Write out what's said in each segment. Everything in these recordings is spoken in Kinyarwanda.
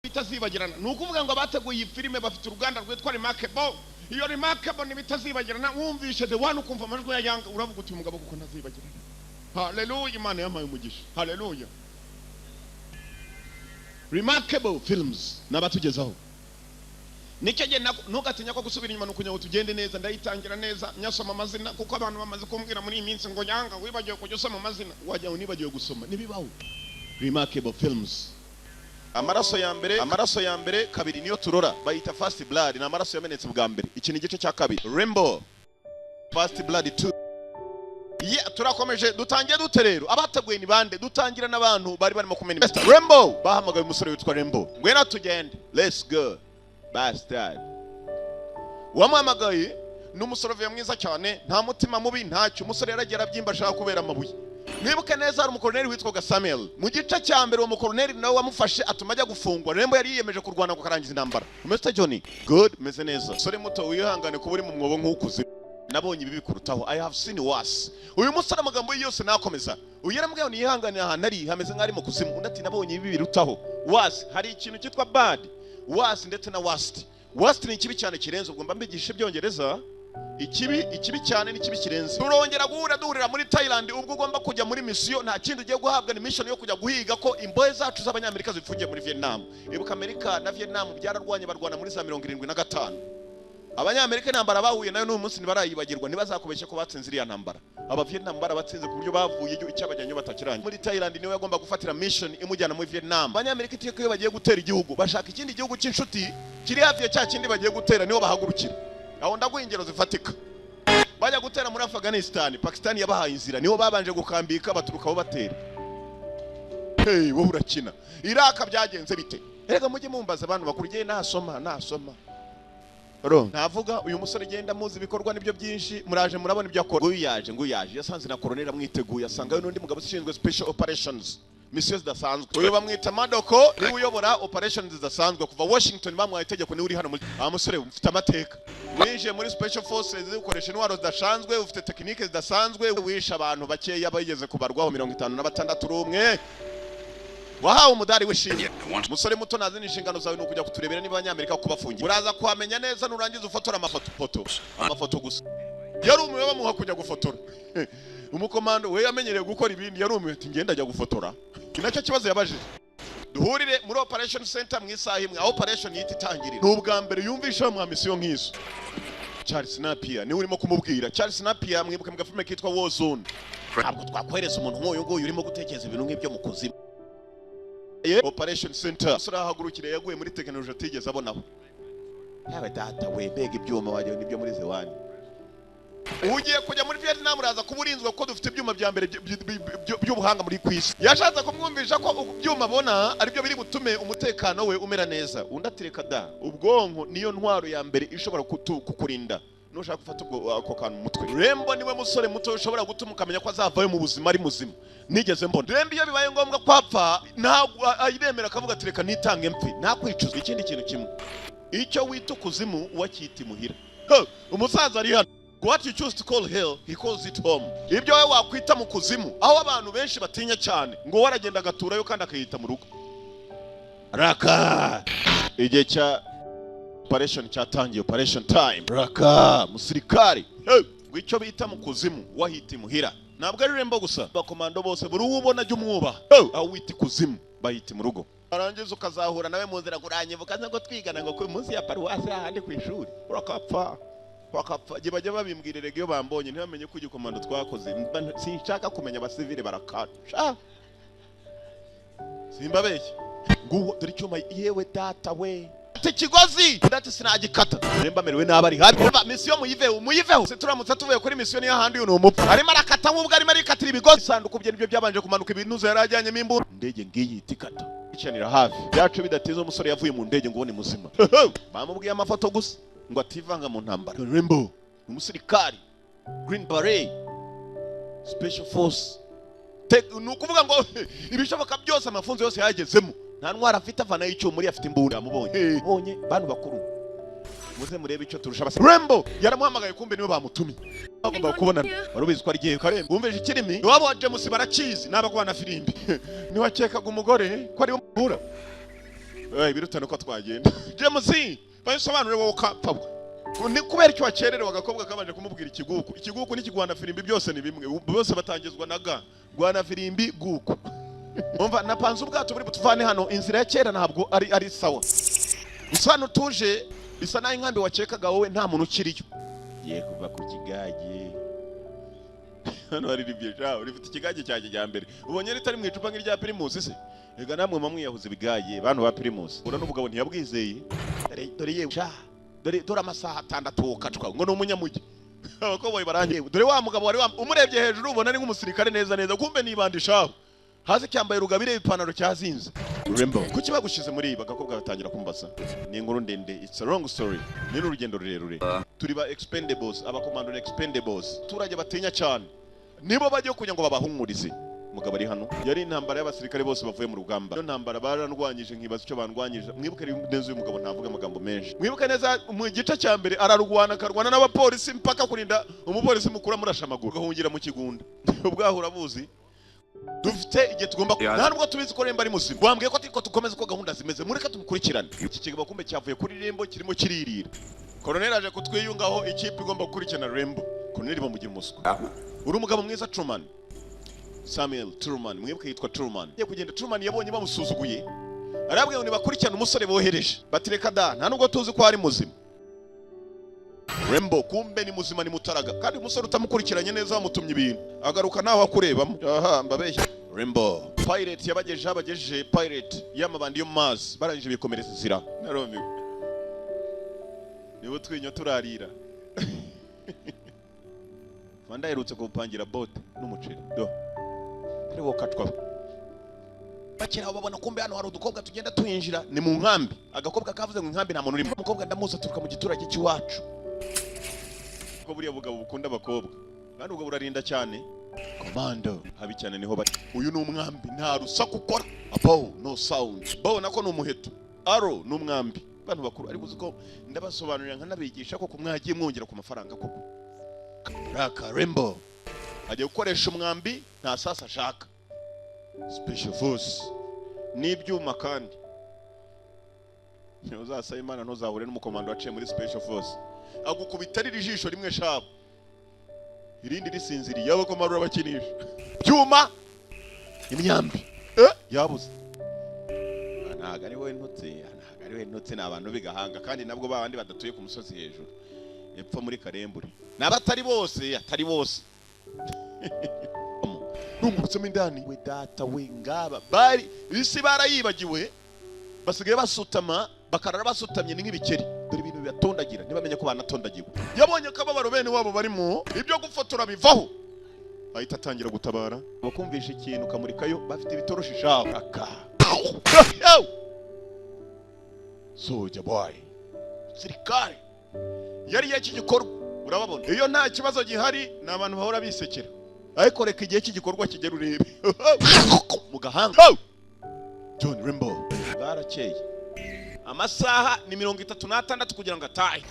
bitazibagirana. Nukuvuga ngo abateguye iyi filime bafite uruganda rwitwa Remarkable. Iyo Remarkable ni bitazibagirana. Wumvishe the one ukumva amajwi ya Yanga uravuga uti umugabo kuko ntazibagirana. Hallelujah, Imana yamaye umugisha. Hallelujah. Remarkable films nabatugezaho. Nicyo gihe ntugatinya ko gusubira inyuma nukunya ngo tugende neza ndayitangira neza nyasoma amazina kuko abantu bamaze kumbwira muri iyi minsi ngo Yanga wibagiwe kujya usoma amazina wajya unibagiwe gusoma nibibaho. Remarkable films. Amaraso ya mbere kabiri niyo turora bayita First Blood na amaraso yamenetse bwa mbere iki ni igice cya kabiri. Rambo First Blood 2. Turakomeje dutangiye duterero abateguye ni bande dutangira n'abantu bari barimo kumenya Rambo bahamagaye umusore witwa Rambo ngwena tugende let's go bastard wamamagaye n'umusore mwiza cyane nta mutima mubi ntacyo umusore yaragera byimba ashaka kubera amabuye. Mwibuke neza hari umukoloneli witwa Samuel mu gice cya mbere uwo mukoloneli nawe wamufashe atuma ajya gufungwa. Rambo yari yiyemeje kurwana kukarangiza intambara. Mr. Johnny good meze neza sore muto wihangane kuba uri mu mwobo nk'ukuze nabonye ibi bikurutaho I have seen worse. Uyu musore amagambo yose nakomeza uyarambwe ni yihangane ahantu ari hameze nk'ari mu kuzimu undati nabonye ibi birutaho worse. Hari ikintu cyitwa bad worse ndetse na worst. Worst ni ikibi cyane kirenze ubwo mbigishe byongereza ikibi cyane n'ikibi kirenze. Turongera duhurira muri Thailand ubwo ugomba kujya muri mission nta kindi ugiye guhabwa ni mission yo kujya guhiga ko imbohe zacu z'abanyamerika zifungiye muri Vietnam. Ibuka Amerika na Vietnam byararwanye barwana muri za 75. Abanyamerika intambara bahuye nayo n'uyu munsi nibarayibagirwa ntibazakubeshye ko batsinze iriya ntambara. Aba Vietnam barabatsinze ku buryo bavuye icyabajyanyo batakiranye. Muri Thailand niwe yagomba gufatira mission imujyana muri Vietnam. Abanyamerika iyo bagiye gutera igihugu bashaka ikindi gihugu cy'inshuti kiri hafi ya cya kindi bagiye gutera niho bahagurukira. Aho ndaguha ingero zifatika. Bajya gutera muri Afghanistan, Pakistan yabahaye inzira niho babanje gukambika baturukaho batera. Hey wowe urakina. Iraka byagenze bite? Erega mujye mumbaza abantu bakuriye nasoma. Navuga uyu musore genda muzi bikorwa nibyo byinshi muraje murabona ibyo akora. Nguyaje yasanze na colonel amwiteguye asanga n'undi mugabo ushinzwe special operations missions dasanzwe. Uyu bamwita Madoko ni uyobora operations dasanzwe kuva Washington bamwaye itegeko ni uri hano muri musore ufite amateka. Winjiye muri special forces ukoresha intwaro zidasanzwe ufite techniques zidasanzwe wisha abantu bakeya bayigeze kubarwaho 56 rumwe. Wahawe umudari w'ishimwe. Musore muto nazini inshingano zawe no kujya kuturebera niba abanyamerika kubafungira. Uraza kuhamenya neza nurangiza ufotora amafoto gusa. Yari umuwe bamuha kujya gufotora. Umukomando we yamenyereye gukora ibindi yari umuwe ati ngenda ajya gufotora. Kinacyo kibazo yabajije. Duhurire muri operation center mwisaha imwe operation yiti tangirira. N'ubwa mbere yumvisha mu mission nk'izo. Charles Napier ni urimo kumubwira. Charles Napier mwibuke mu gafilme kitwa War Zone. Ntabwo twakwereza umuntu nk'uyu nguyu urimo gutekereza ibintu nk'ibyo mu kuzimu. Operation Center surahagurukire yaguye muri technology atigeze abonaho. Yawe data we bega ibyuma waje nibyo muri zewani. Ugiye kujya muri Vietnam uraza kuburinzwe ko dufite ibyuma bya mbere by'ubuhanga muri kwisi. Yashatse kumwumvisha ko ibyuma abona ari byo biri butume umutekano we umera neza. Undatireka da ubwonko niyo ntwaro ya mbere ishobora kukurinda. Nushaka gufata ubwo ako kantu mutwe. Rambo niwe musore muto ushobora gutuma ukamenya ko azavayo mu buzima ari muzima. Nigeze mbona Rambo iyo bibaye ngombwa kwapfa ntabwo ayiremera akavuga ati reka nitange mpe nakwicuza. Ikindi kintu kimwe icyo wita kuzimu wakita imuhira. Umusaza ari hano. What you choose to call hell he calls it home. Ibyo we wakwita mu kuzimu aho abantu benshi batinya cyane ngo waragenda agaturayo kandi akayita mu rugo. Raka igihe cya operation cyatangiye operation time. Raka musirikari icyo bita mu kuzimu wahita imuhira. Ntabwo ari Rambo gusa bakomando bose buri ubona jya umwuba aho wita kuzimu bahita mu rugo. Arangiza ukazahura nawe mu nzira kuranyivuka ngo twigana ngo ku munsi ya paruwasi ahandi ku ishuri urakapfa bajya babimbwirerega iyo bambonye ntibamenye ko igikomando twakoze. Sinshaka kumenya abasivile barakata simbabeshye nguho dore cyuma yewe data we ikigozi ndati sinagikata. Remba merewe nabari hadi mission muyiveho se turamutse tuvuye kuri mission ya handi uno mupfu arimo arakata nk'ubwo arimo arikatira ibigozi sanduku bye nibyo byabanje kumanuka ibinuzo yarajyanye imbura ndege ngiyi itikata icanira hafi byacu bidatize umusore yavuye mu ndege ngo ni muzima. Bamubwiye amafoto gusa ngo ativanga mu ntambara. Rambo umusirikari Green Beret Special Force nukuvuga ngo ibishoboka byose amafunzo yose yagezemo nta ntwara afite avana y'icyo muri afite imbunda mubonye bantu bakuru muze murebe icyo turusha basa. Rambo yaramuhamagaye kumbe niwe bamutumye bagomba kubonana barubizi ko ari gihe kare bumveje ikirimi wabo wa James barakizi nabakwana filimbi niwe akekaga umugore ko ari umura birutana ko twagenda James bayisobanure wowe kapfa ni kubera icyo wakererewe agakobwa kabanje kumubwira ikiguku n'ikigwana firimbi byose ni bimwe bose batangizwa na ga gwana firimbi guku umva napanze ubwato buri butuvane hano inzira ya kera ntabwo ari sawa usano tuje bisa nayo inkambi wacekaga wowe nta muntu ukiriyo ye kuva ku kigage hano hari ribyeja urifite ikigage cyaje cya mbere ubonye ritari mu icupa nk'irya Primus se ega namwe mamwiyahuze bigaye bantu ba Primus ura n'ubugabo ntiyabwizeye dore ye dore amasaha 6 ukacwa ngo no munyamugi abakoboye barangiye dore wa mugabo wari umurebye hejuru ubona ari nk'umusirikare neza kumbe nibandishaho hazi cyambaye rugabire ipantaro cyazinze Rambo kuki bagushize muri iba gakobwa gatangira kumbasa ni inkuru ndende it's a long story ni urugendo rurerure turi ba expendables abakomando expendables turage batinya cyane nibo bagiye kunya ngo babahumurize mugabo ari hano yari intambara y'abasirikare bose bavuye mu rugamba iyo ntambara barandwanyije nkibaza icyo bandwanyije mwibuke neza uyu mugabo ntavuga amagambo menshi mwibuke neza mu gice cya mbere ararugwana karwana n'abapolisi mpaka kurinda umupolisi mukuru amurasha amaguru gahungira mu kigunda ubwahura buzi dufite igihe tugomba nta nubwo tubizi ko Rembo ari muzima wambwiye ko tiko tukomeze ko gahunda zimeze mureka tumukurikirane iki kigabo kumbe cyavuye kuri Rembo kirimo kiririra Colonel aje kutwiyungaho ikipe igomba gukurikirana Rembo Colonel bamugira umuswa uri umugabo mwiza Truman Samuel Truman mwibuke yitwa Truman ye kugenda Truman yabonye bamusuzuguye arabwiye ngo nibakurikirana umusore bohereje batireka da nta nubwo tuzi ko ari muzima Rembo kumbe ni muzima ni mutaraga kandi umusore utamukurikiranye neza wamutumye ibintu agaruka naho akurebamo aha mbabeshya Rembo pirate yabagejeje pirate yamabandi yo mazi barangije bikomereza inzira naromiwe nibo twinyo turarira Fanda yerutse kupangira bote n'umuceri do kare wokatwa bakira babona kumbe hano hari udukobwa tugenda tuyinjira ni mu nkambi agakobwa kavuze ngo inkambi nta muntu urimo umukobwa ndamuza turuka mu giturage cy'iwacu ko buriya bugabo bukunda abakobwa kandi ubwo burarinda cyane komando habi cyane niho bari uyu ni umwambi nta rusaku ukora apo no sound babona ko ni umuheto aro ni umwambi bantu bakuru ari buzi ko ndabasobanurira nkanabigisha ko kumwagiye mwongera ku mafaranga koko raka Rembo agiye gukoresha umwambi nta sasa ashaka special force n'ibyuma kandi uzasaba Imana ntuzahure n'umukomando waciye muri special force agukubita ari ijisho rimwe shabo irindi risinziriye abakomando bakinisha byuma imyambi yabuze ntago ari we ntutse n'abantu bigahanga kandi nabwo babandi badatuye ku musozi hejuru epfo muri Karembure n'abatari bose atari bose numutsemo indani we data we ngaba bari isi barayibagiwe basigaye basutama bakarara basutamye ni nk'ibikeri dore ibintu bibatondagira ntibamenye ko banatondagiwe yabonye ko ababaro bene wabo barimo ibyo gufotora bivaho ahita atangira gutabara bakumvisha ikintu kamurikayo bafite ibitoroshi shaka soja boy sirikare yari yakigikorwa urababona iyo nta kibazo gihari n'abantu bahora bisekera ariko reka igihe cy'igikorwa kigera urebe mu gahanga John Rambo barakeye amasaha ni 36 kugira ngo atahe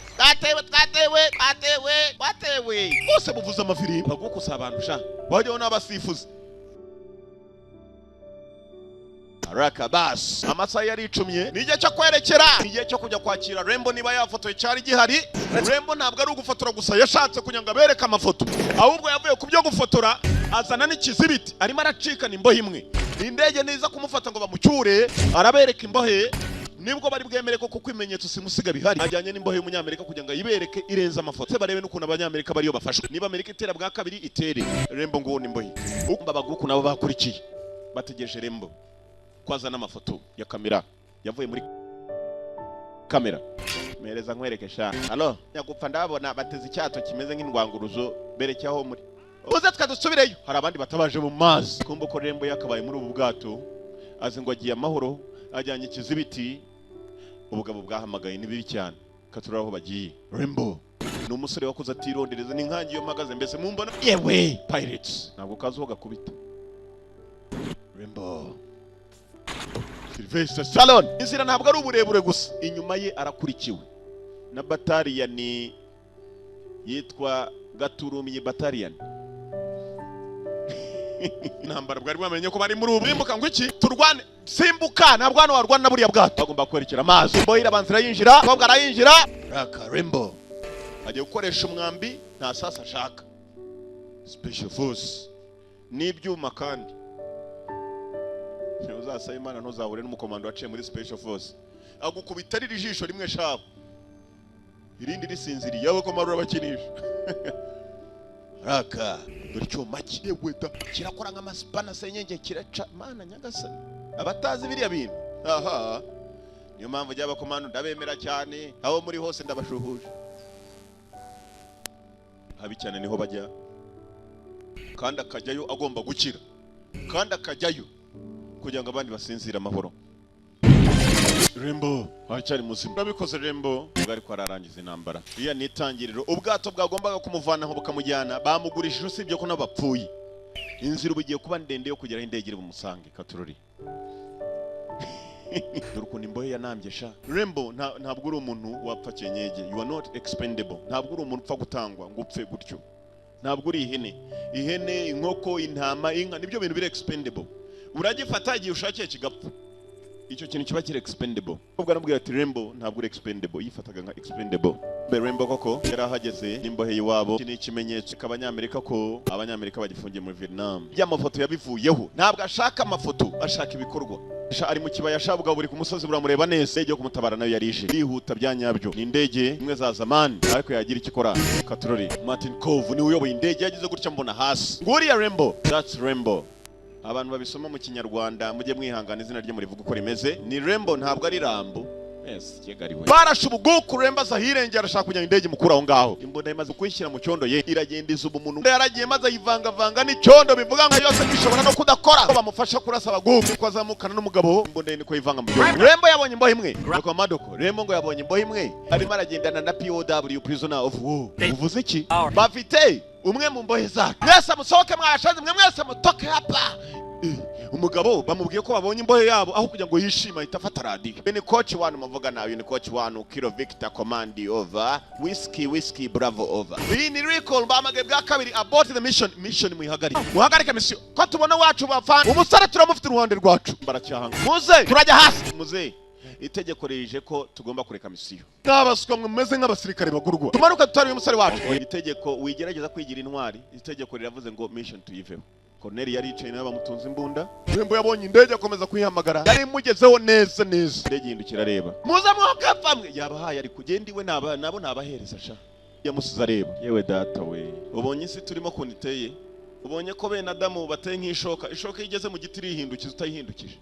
batewe bose buvuza amafirimbi bagukusa abantu sha bajyaho n'abasifuzi araka bas amasaha yari icumye n'igihe cyo kwerekera n'igihe cyo kujya kwakira Rembo niba yafotoye cyari gihari Rembo ntabwo ari ugufotora gusa yashatse kugira ngo abereke amafoto ahubwo yavuye ku byo gufotora azana n'ikizibiti arimo aracikana imbohe imwe indege niza kumufata ngo bamucyure arabereka imbohe nibwo bari bwemere ko kuko imenyetso simusiga bihari ajyanye n'imbohe y'umunyamerika kugira ngo yibereke irenza amafoto barebe n'ukuntu abanyamerika bariyo bafashwe niba Amerika itera bwa kabiri itere Rembo ngo n'imbohe ukumva baguku nabo bakurikiye bategereje Rembo kwazana amafoto ya kamera yavuye muri kamera mereza nkwereke sha allo nyagupfa ndabona bateze icyato kimeze nk'indwanguruzo berekeho muri uze twadusubireyo hari abandi batabaje mu mazi kumba ko Rembo yakabaye muri ubu bwato azi ngo agiye amahoro ajyanye ikizibiti ubugabo bwahamagaye nibibi cyane katuraraho bagiye Rembo ni umusore wakuze atirondereza n'inkangi yo mpagaze mbese mumbona yewe pirates ntabwo kazo gakubita Rembo Sylvester Salon inzira ntabwo ari uburebure gusa inyuma ye arakurikiwe na bataliyani yitwa Gaturumye bataliyani intambara bwari bamenye ko bari muri ubu rimbuka ngo iki turwane simbuka ntabwo hano warwana buriya bwato bagomba kwerekera amazi imbohe irabanzira yinjira kobwa arayinjira raka Rambo agiye gukoresha umwambi nta sasa ashaka special force n'ibyuma kandi uzasaba Imana ntuzabure n'umukomando waciye muri special force agukubita riri jisho rimwe shabo irindi risinziriye abakomando bakinisha raka dore cyuma kiyeweta kirakora nk'amasipana senyenge kiraca mana nyagasani abatazi biriya bintu aha niyo mpamvu jya abakomando ndabemera cyane aho muri hose ndabashuhuje habi cyane niho bajya kandi akajyayo agomba gukira kandi akajyayo kugira ngo abandi basinzira amahoro Rambo acyari muzima urabikoze Rambo bwari ko ararangiza intambara iya nitangiriro ubwato bwagombaga kumuvanaho bukamujyana bamugurishije usibye ko nabapfuye inzira ubugiye kuba ndende yo kugera indegere bumusange katurori Durukundo imbohe yanambye sha Rambo ntabwo uri umuntu wapfa kenyege you are not expendable ntabwo uri umuntu upfa gutangwa ngo upfe gutyo ntabwo uri ihene inkoko intama inka nibyo bintu biri expendable uragifata igihe ushakiye kigapfa icyo kintu kiba kiri expendable ubwo namubwira ati Rambo ntabwo uri expendable yifataga nka expendable Rambo koko yarahageze nimbohe yiwabo iki ni ikimenyetso k'abanyamerika ko abanyamerika bagifungiye muri Vietnam y'amafoto yabivuyeho ntabwo ashaka amafoto ashaka ibikorwa ari mu kibaya shabwa buri ku musozi buramureba neza indege yo kumutabara nayo yarije yihuta byanyabyo ni indege imwe za zamani ariko yagira ikikora katurori Martin Cove ni uyoboye indege yagize gutya mbona hasi nguriya Rambo that's Rambo abantu babisoma mu kinyarwanda mujye mwihangana izina rye murivuga uko rimeze ni Rambo ntabwo ari Rambo yes yegariwe barashubuguku Rambo azahirengera arashaka kujya indege mukura aho ngaho imbona imaze kwishyira mu cyondo ye iragenda izuba umuntu yaragiye maze ayivanga n'icyondo bivuga ngo yose bishobora no kudakora ko bamufasha kurasa abagumu ko azamukana n'umugabo imbona niko yivanga mu cyondo Rambo yabonye imbohe imwe nuko madoko Rambo ngo yabonye imbohe imwe arimo aragendana na POW prisoner of war uvuze iki bafite umwe mu mbohe zacu mwese musohoke mwashaze mwese mutoke hapa umugabo bamubwiye ko babonye imbohe yabo aho kugira ngo yishima itafata radio ni coach wanu muvuga nawe ni coach wanu Kilo Victor command over whiskey bravo over iyi ni recall bamage bwa kabiri abort the mission muhagarike mission ko tubona wacu bafana umusare turamufite uruhande rwacu baracyahanga muze turajya hasi muze itegeko rije ko tugomba kureka misiyo n'abaswa mwemeze nk'abasirikare bagurwa tumanuka tutari umusare wacu itegeko wigerageza kwigira intwari itegeko riravuze ngo mission tuyiveho Corneli yari yicaye nawe bamutunze imbunda Rambo yabonye indege akomeza kuyihamagara yari mugezeho neza indege yindukira areba muze mwakapamwe yabahaye ari kugenda iwe nabo nabahereza sha yamusiza areba yewe data we ubonye isi turimo kuniteye ubonye ko bene Adamu bateye nk'ishoka yigeze mu giti rihindukiza utayihindukije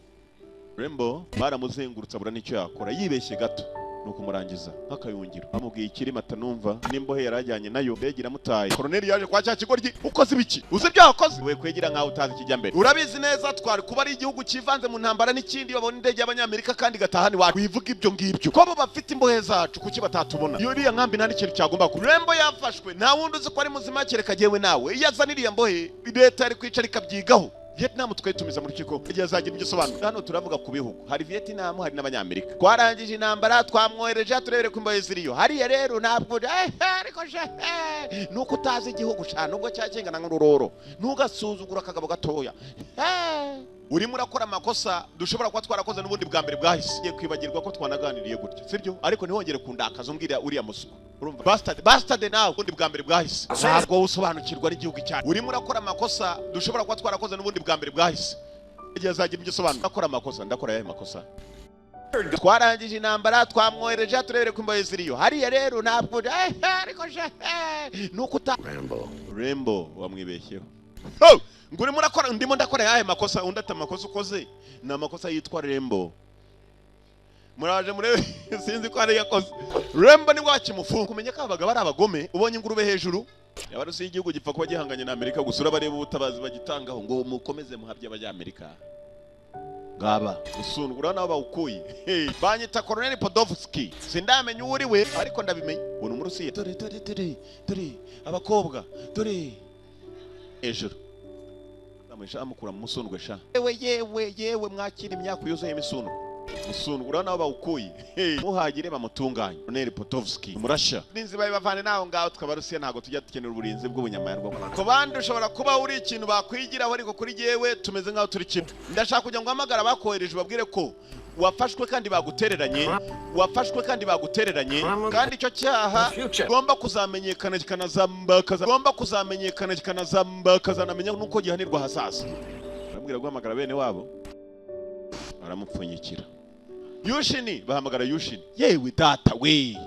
Rambo baramuzengurutsa bura nicyo yakora yibeshye gato nuko murangiza akayungiro amubwiye ikirima atanumva nimbohe yarajyanye nayo begira mutaye Corneli yaje kwa cya kigoryi ukoze ibiki uzi byo wakoze we kwegera nkaho utazi kijya mbere urabizi neza twari kuba ari igihugu kivanze mu ntambara n'ikindi babona indege y'abanyamerika kandi gatahani wacu wivuga ibyo ngibyo ko bo bafite imbohe zacu kuki batatubona iyo iriya nkambi nta n'ikintu cyagomba ku Rambo yafashwe nta wundi uzi ko ari muzima kereka jewe nawe yazaniriye mbohe leta yari kwicara ikabyigaho Vietnam twitumiza muri kiko igihe azagira ibyo sobanura hano turavuga ku bihugu hari Vietnam hari n'abanyamerika twarangije intambara twamwohereje turebere ku imbohe ziriyo hariya rero ntabwo ariko nuko utazi igihugu cyane ubwo cyakingana nk'ururoro ntugasuzugura akagabo gatoya urimo urakora amakosa dushobora kuba twarakoze n'ubundi bwa mbere bwahise kwibagirwa ko twanaganiriye gutya sibyo ariko ntihongere kundakaza umbwira uriya musuko urumva bastard nawe ubundi bwa mbere bwahise ntabwo usobanukirwa n'igihugu cyane urimo urakora amakosa dushobora kuba twarakoze n'ubundi bwa mbere bwahise igihe azagira ibyo sobanura akora amakosa ndakora yahe makosa twarangije intambara twamwohereje turebere ku imbohe ziriyo hariya rero ntabwo ariko nuko Rambo wamwibeshyeho nguri murakora ndimo ndakora yahe makosa undi atamakosa ukoze na makosa yitwa Rambo muraje murebe sinzi ko ari yakoze Rambo ni wakimufunga kumenya ko abaga bari abagome ubonye ingurube hejuru yabarusi y'igihugu gipfa kuba gihanganye na Amerika gusura bareba ubutabazi bagitangaho ngo mukomeze muhabye abany'Amerika ngaba usungura nabo bawukuye banyita Colonel Podolsky sindamenye uri we ariko ndabimenye ubona umurusiye dore abakobwa dore ejuru amesha amukura mu musundwe sha yewe mwakira imyaka yuzuye imisuno usundura nabo bawukuye muhagire bamutunganye Colonel Potovski umurasha ninzi baye bavane naho ngaho twabarusiya ntago tujya dukenera uburinzi bw'ubunyamahirwe ko bandi ushobora kuba uri ikintu bakwigiraho ariko kuri jewe tumeze ngaho turi kimwe ndashaka kujya ngo hamagara bakohereje babwire ko wafashwe kandi bagutereranye kandi icyo cyaha gomba kuzamenyekana kikanazambakaza namenya nuko gihanirwa hasasa bambwira guhamagara bene wabo baramupfunyikira Yushini bahamagara Yushini yewe data we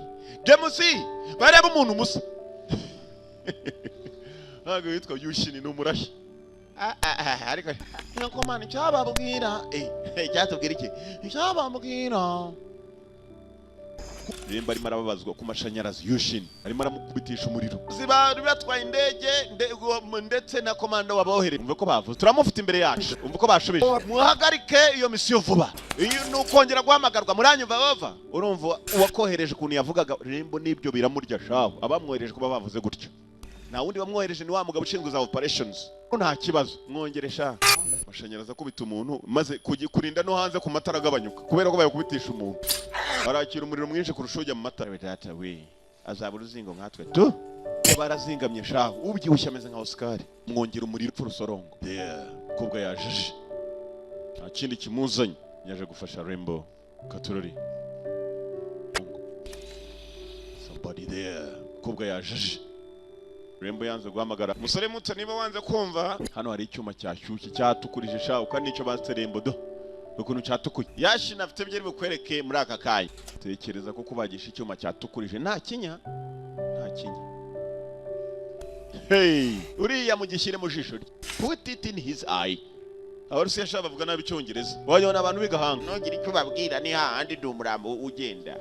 Jamusi bareba umuntu musa ntago yitwa Yushini n'umurashi ariko nko mani cyababwira cyatubwira iki cyababwira Rimba arimo arababazwa ku mashanyarazi Yushini arimo aramukubitisha umuriro ziba batwaye indege ndetse na komanda wabohere umve ko bavuze turamufite imbere yacu umve ko bashubije muhagarike iyo misiyo vuba iyo nukongera guhamagarwa muranyumva bava urumva uwakohereje kuntu yavugaga Rimbo nibyo biramurya shaho abamwohereje kuba bavuze gutyo nta wundi bamwohereje ni wa mugabo ushinzwe za operations nta kibazo mwongeresha mashanyarazi akubita umuntu maze kurinda no hanze ku matara agabanyuka kubera ko bayakubitisha umuntu barakira umuriro mwinshi kurusha ujya mu matara data we azaba uruzingo nkatwe tu barazingamye shaho ubyibushye ameze nka Oscar mwongera umuriro pfurusorongo kubwa yajeje nta kindi kimuzanye yaje gufasha Rambo Katurori somebody there kubwa yajeje Rambo yanze guhamagara musore muto niba wanze kumva hano hari icyuma cyashyushye cyatukurije shaho kandi nicyo baste Rambo do ukuntu cyatukuye yashina afite byeri bukwereke muri aka kayi tekereza ko kubagisha icyuma cyatukurije nta kinya uriya mugishyire mu jisho put it in his eye abarusiya shaba bavuga nabi cyongereza wajyana abantu bigahanga nogira icyo babwira ni hahandi ndumurambo ugenda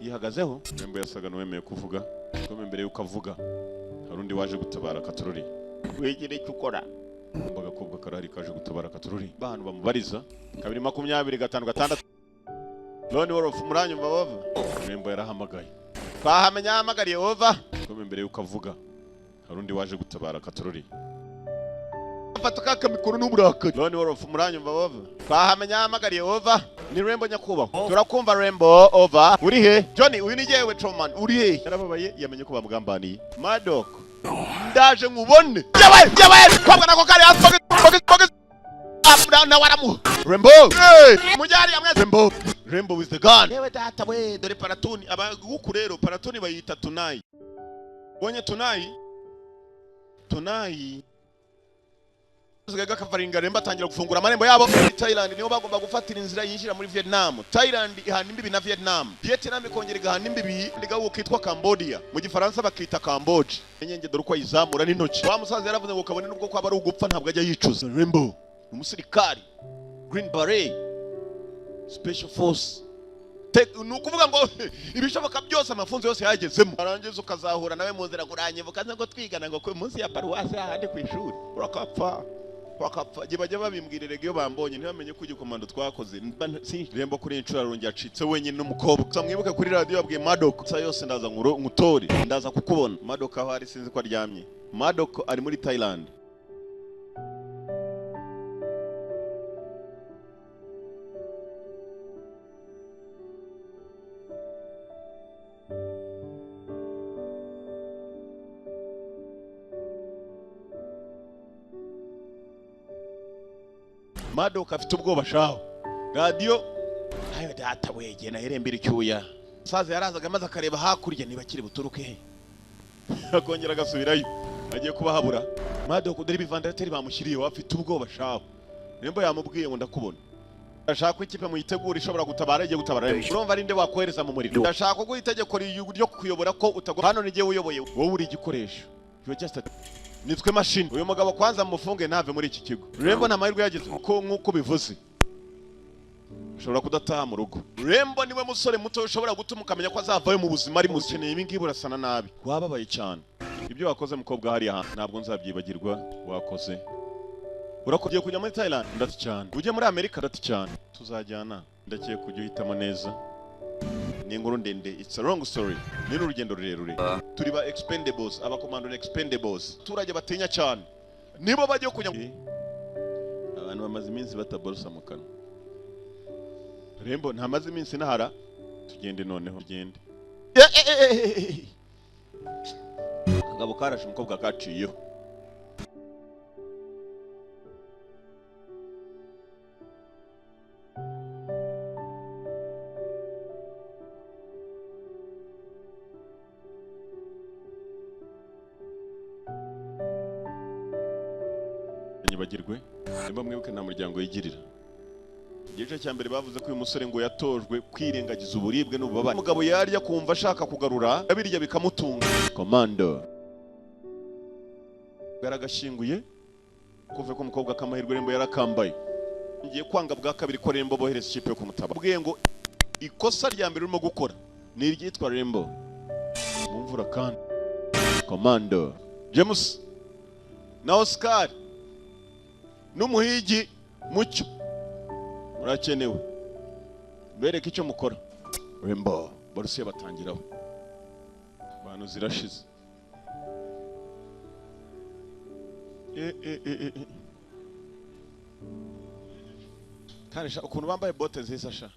yihagazeho Rambo yasaga n'uwemeye kuvuga kome mbere yuko avuga harundi waje gutabara Katurori wegere icyo ukora mbaga kobwa karari kaje gutabara Katurori bantu bamubariza 225 none worofu muranyumva bava Rambo yarahamagaye twahamenya hamagariye over kome mbere yuko avuga harundi waje gutabara Katurori afata kaka mikoro n'uburakari none worofu muranyumva bava twahamenya hamagariye over ni Rambo nyakubaho turakumva Rambo over uri he Johnny uyu ni jewe Troman uri he yarababaye yamenye ko bamugambaniye Madoko ndaje nkubone yabaye kwabwa nako kari afura na waramu Rambo mujari amwe Rambo with the gun yewe data we dore paratuni abaguku rero paratuni bayita tunayi bonye tunayi Zgaga kavaringa Rambo atangira gufungura amarembo yabo muri Thailand niho bagomba gufatira inzira yinjira muri Vietnam Thailand ihana imbibi na Vietnam ikongera igahana imbibi ndigaho kitwa Cambodia mu gifaransa bakita Cambodia enyenge dore uko ayizamura n'intoki wa musaza yaravuze ngo kabone nubwo kwaba ari ugupfa ntabwo ajya yicuza Rambo umusirikari Green Beret Special Force nukuvuga ngo ibishoboka byose amafunzo yose yagezemo arangiza ukazahura nawe mu nzira kuranyivuka ngo twigana ngo ku munsi ya paruwasi ahandi ku ishuri urakapfa bajya babimbwirerega iyo bambonye ntibamenye ko igikomando twakoze Rambo kuri incura rungi yacitse wenyine n'umukobwa mwibuke kuri radio yabwiye Madoko sa yose ndaza nkutore ndaza kukubona Madoko aho ari sinzi ko aryamye Madoko ari muri Thailand Madoko afite ubwoba shaho radio ayo data wege na herembira icyuya saza yarazaga maze akareba hakurya niba kiri buturuke he akongera agasubirayo agiye kubahabura Madoko dore bivandarateri bamushyiriye wafite ubwoba shaho Rambo yamubwiye ngo ndakubona ndashaka ko ikipe mu yitegura ishobora gutabara igiye gutabara urumva ari nde wakohereza mu muriro ndashaka ko itegeko ryo kuyobora ko utagwa hano nigiye uyoboye wowe uri igikoresho you just nitwe machine uyu mugabo kwanza mufunge ntave muri iki kigo Rambo na mahirwe yagize nkuko bivuze ushobora kudataha mu rugo Rambo niwe musore muto ushobora gutuma ukamenya ko azavayo mu buzima ari mukeneye ibi ngibi urasana nabi wababaye cyane ibyo wakoze mukobwa hari aha ntabwo nzabyibagirwa wakoze urakogiye kujya muri Thailand ndati cyane uje muri Amerika ndati cyane tuzajyana ndakiye kujya uhitamo neza ni inkuru ndende it's a long story ni urugendo rurerure turi ba expendables abakomando expendables turajya batinya cyane nibo bajye kujya abantu bamaze iminsi bataborosa mu kanwa Rembo ntamaze iminsi nahara. Tugende noneho tugende. Agabo karashe umukobwa kaciyeho. Bagirwe nimba mwibuke nta muryango yigirira. Igice cya mbere bavuze ko uyu musore ngo yatojwe kwirengagiza uburibwe n'ububabare. Umugabo yarya kumva ashaka kugarura abirya bikamutunga. Komando garagashinguye kuve ko umukobwa kamahirwe Rembo yarakambaye. Ngiye kwanga bwa kabiri ko Rembo bohereza ikipe yo kumutaba. Bwiye ngo ikosa rya mbere urimo gukora ni iryitwa Rembo mumvura kandi. Komando James na Oscar n'umuhigi mucyo murakenewe bereka icyo mukora. Rembo Borussia batangiraho abantu zirashize. Kandi ukuntu bambaye bote zisa sha.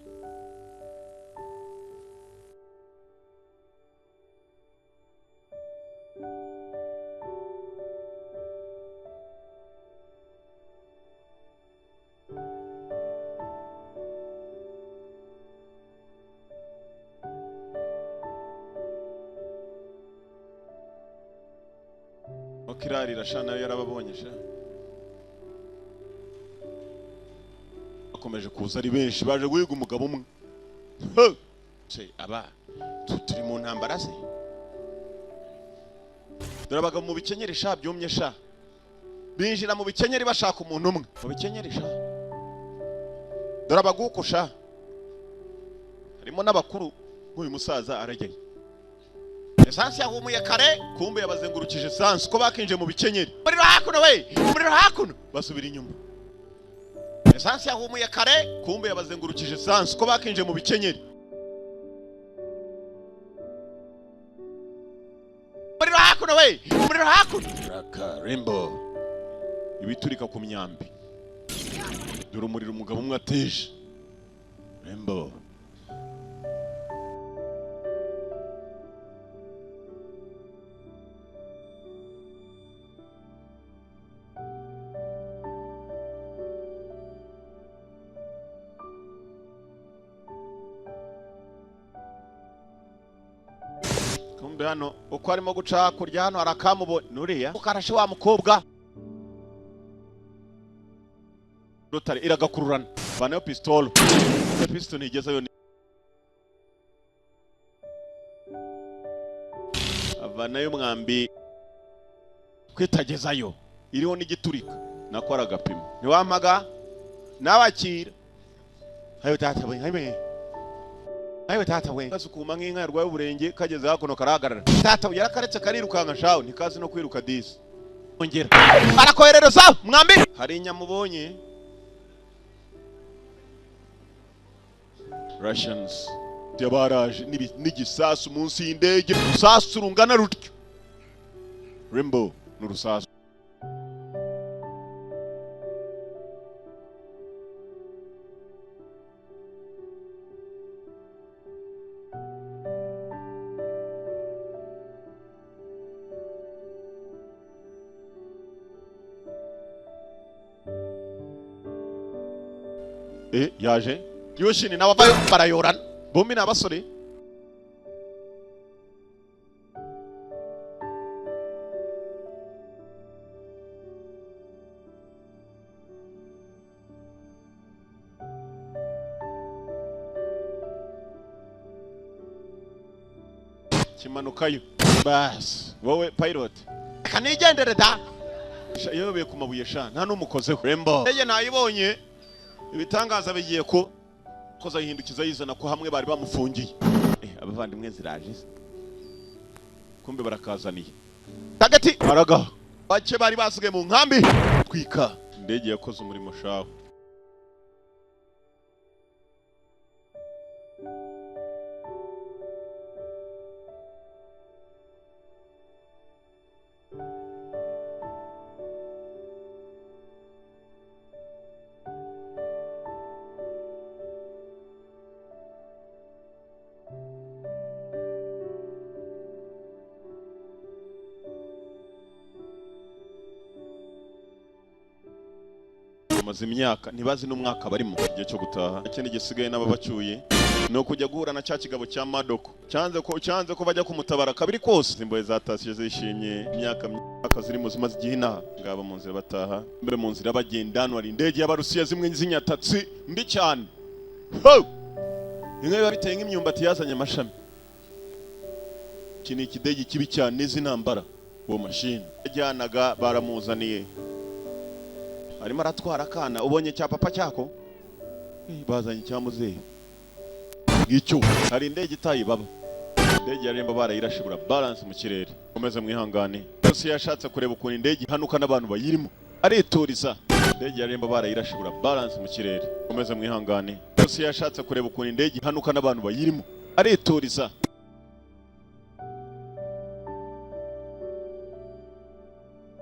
Okirari rashana yarababonye sha. Bakomeje kuza ari benshi baje guhiga umugabo umwe. Aba turi mu ntambara se. Dore abagabo mu bikenyeri sha byumye sha. Binjira mu bikenyeri bashaka umuntu umwe. Mu bikenyeri sha. Dore abaguko sha. Harimo n'abakuru nk'uyu musaza arajyaye. Esansi yahumuye kare kumbe yabazengurukije esansi ko bakinje mu bikenyeri. Muri hakuno we, muri hakuno basubira inyuma. Esansi yahumuye kare kumbe yabazengurukije esansi ko bakinje mu bikenyeri. Muri hakuno we, muri hakuno. Raka Rembo ibiturika ku myambi. Dore umuriro umugabo umwe ateje. Rembo kumbe hano uko arimo guca kurya hano arakamubona nuriya ukarashe wa mukobwa rotare iragakururana banayo pistol ntigezeyo avanayo mwambi kwitagezayo iriho n'igiturika nakora agapima ntiwampaga nabakira hayo tata we ayo tata we kasukuma nk'inka yarwaye uburenge kageze hakuno karahagarara. Tata yarakaretse karirukanka shaho ntikazi no kwiruka disi ongera arakoherereza mwambi hari inyamubonye. Russians yabaraje n'igisasu munsi y'indege rusasu rungana rutyo. Rembo n'urusasu yaje yoshini n'abavayo barayorana bombi n'abasore. Kimanukayo bas wowe pilot kanigendere da yobeye ku mabuye sha nta n'umukozeho. Rembo eye nayibonye ibitangaza bigiye ko koza yihindukiza yizana ko hamwe bari bamufungiye. Abavandimwe ziraje kumbe barakazaniye tagati baraga bake bari basigaye mu nkambi twika indege yakoze umurimo shaho. bamaze imyaka ntibazi n'umwaka barimo igihe cyo gutaha. Ikindi gisigaye n'ababacyuye no kujya guhura na cya kigabo cya Madoko cyanze ko bajya kumutabara kabiri kose. Imbohe zatashye zishimye imyaka ziri mu zimaze igihe inaha ngaba mu nzira bataha. Mbere mu nzira bagenda hari indege y'Abarusiya zimwe z'inyatatsi mbi cyane. Inka biba biteye nk'imyumbati yazanye amashami. Iki ni ikidege kibi cyane z'intambara. Uwo mashini yajyanaga baramuzaniye arimo aratwara akana. Ubonye cya papa cyako bazanye cyamuzehe ngicyo. Hari indege itayibaba, indege yaremba barayirashibura balance mu kirere. Komeze mwihangane. Yose yashatse kureba ukuntu indege ihanuka n'abantu bayirimo arituriza. Indege yaremba barayirashibura balance mu kirere. Komeze mwihangane. Yose yashatse kureba ukuntu indege ihanuka n'abantu bayirimo arituriza.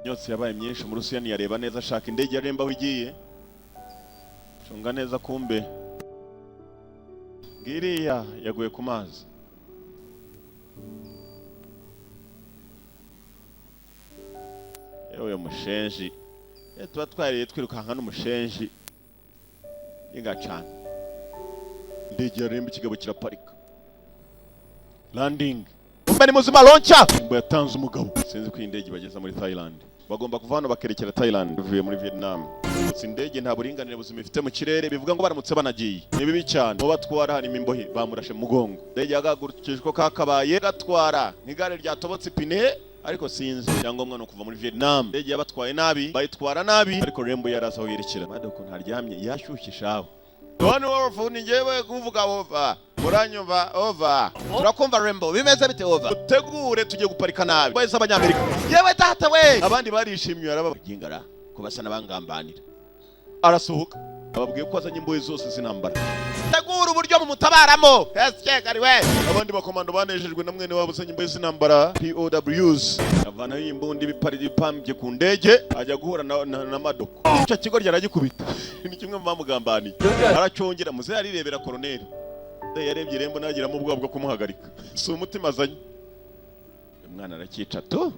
Nyotsi yabaye myinshi mu Rusiya ntiyareba neza ashaka indege yaremba aho igiye. Shunga neza kumbe ngiriya yaguye ku mazi. Yewe mushenji tuba twariye twirukanka n'umushenji y'ingacana. Indege yaremba ikigabo kiraparika. Landing ni muzima launcher ngo yatanze umugabo. Sinzi ko indege bageza muri Thailand. Bagomba kuva hano bakerekera Thailand uvuye muri Vietnam. Indege nta buringanire buzima ifite mu kirere bivuga ngo baramutse banagiye ni bibi cyane. Bo batwara harimo imbohe bamurashe mu mugongo. Indege yagagurukije ko kakabaye gatwara nk'igare ryatobotse ipine ariko sinzi cyangwa no kuva muri Vietnam. Indege yabatwaye nabi bayitwara nabi ariko Rambo yarazaho yerekera. Madoko ntaryamye yashyuhishaho. None warufuni ngewe kuvuga over. Muranyumva over. Turakumva Rambo bimeze bite over. Utegure tujye guparika nabi. Boys abanyamerika. Yewe data we. Abandi barishimye arabagingara kubasa nabangambanira. Arasohoka ababwiye ko azanye imbohe zose zinambara. Tegura uburyo mu mutabaramo. Check we. Abandi bakomando banejejwe na mwene wabo uzanye imbohe zinambara POWs. Avana y'imbundi biparije pambye ku ndege ajya guhura na Madoko. Icyo kigo ryaragikubita. Ni kimwe mu bamugambaniye. Aracongera muze arirebera koloneli. Yarebye Rambo nagiramo ubwoba bwo kumuhagarika. Si umutima azanye. Umwana arakica to.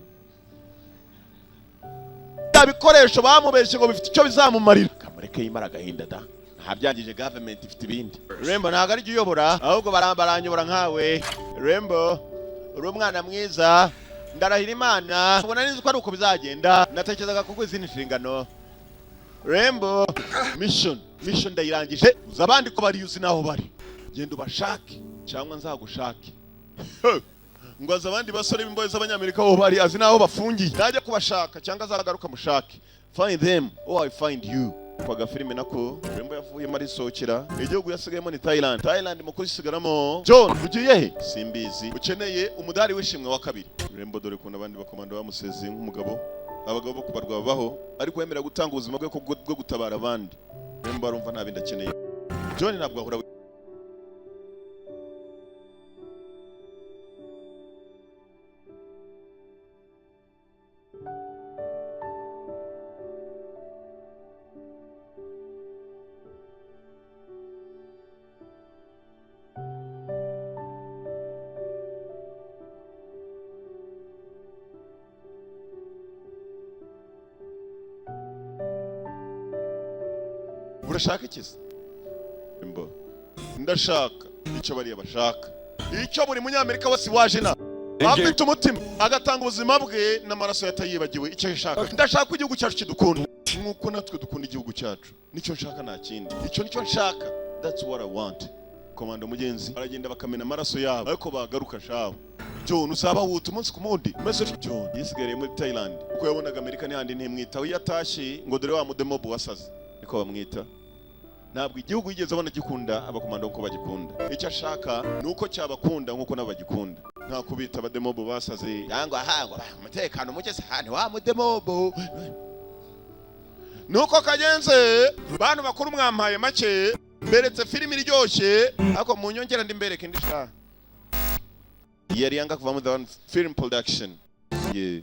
Abikoresho bamubeshye ngo bifite icyo bizamumarira. Kamureke yimara gahinda da. Ntabyangije government ifite ibindi. Rambo ntago ari uyobora ahubwo baranyobora nkawe. Rambo uri umwana mwiza. Ndarahira Imana. Ubona nzi ko ari uko bizagenda. Natekerezaga kuko izindi nshingano. Rambo mission ndayirangije. Uzabandi ko bari yuzi naho bari. Genda ubashake cyangwa nzagushake. Ngo azabandi basore b'imbohe z'abanyamerika aho bari azi naho bafungiye. Najya kubashaka cyangwa azagaruka mushake. Find them or I find you. Kwa gafilime nako Rambo yavuye mari sokera. Igihugu yasigayemo ni Thailand. Thailand mukuri sigaramo. John ugiye he? Simbizi. Ukeneye umudari w'ishimwe wa kabiri. Rambo dore ko nabandi bakomando bamuseze nk'umugabo. Abagabo bo kubarwa babaho ariko yemera gutanga ubuzima bwe bwo gutabara abandi. Rambo arumva nta bindi akeneye. John ntabwo ahura. Urashaka iki? Rambo ndashaka icyo bariya bashaka. Icyo buri munyamerika wose waje na afite umutima agatanga ubuzima bwe n'amaraso yatayibagiwe. Icyo yashaka ndashaka igihugu cyacu kidukunda nkuko natwe dukunda igihugu cyacu. Nicyo nshaka nta kindi. Icyo nicyo nshaka. That's what I want. Komando mugenzi baragenda bakamena amaraso yabo ariko bagaruka shaho. John usaba wuta umunsi ku mundi. Message John yisigaye muri Thailand. Uko yabonaga Amerika ni handi ntimwitaho yatashi ngo dore wa mudemobu wasaze. Niko bamwita. Ntabwo igihugu yigeze abona gikunda abakomando uko bagikunda. Icyo ashaka nuko cyabakunda nkuko nabagikunda. Nta kubita abademobo basaze yangwa hangwa umutekano muke sahane wa mudemobo. Nuko kagenze bantu bakuru mwampaye make mberetse filimi iryoshye ako mu nyongera ndimbereke ndishaka. Yari yanga kuva mu the film production. Yeah.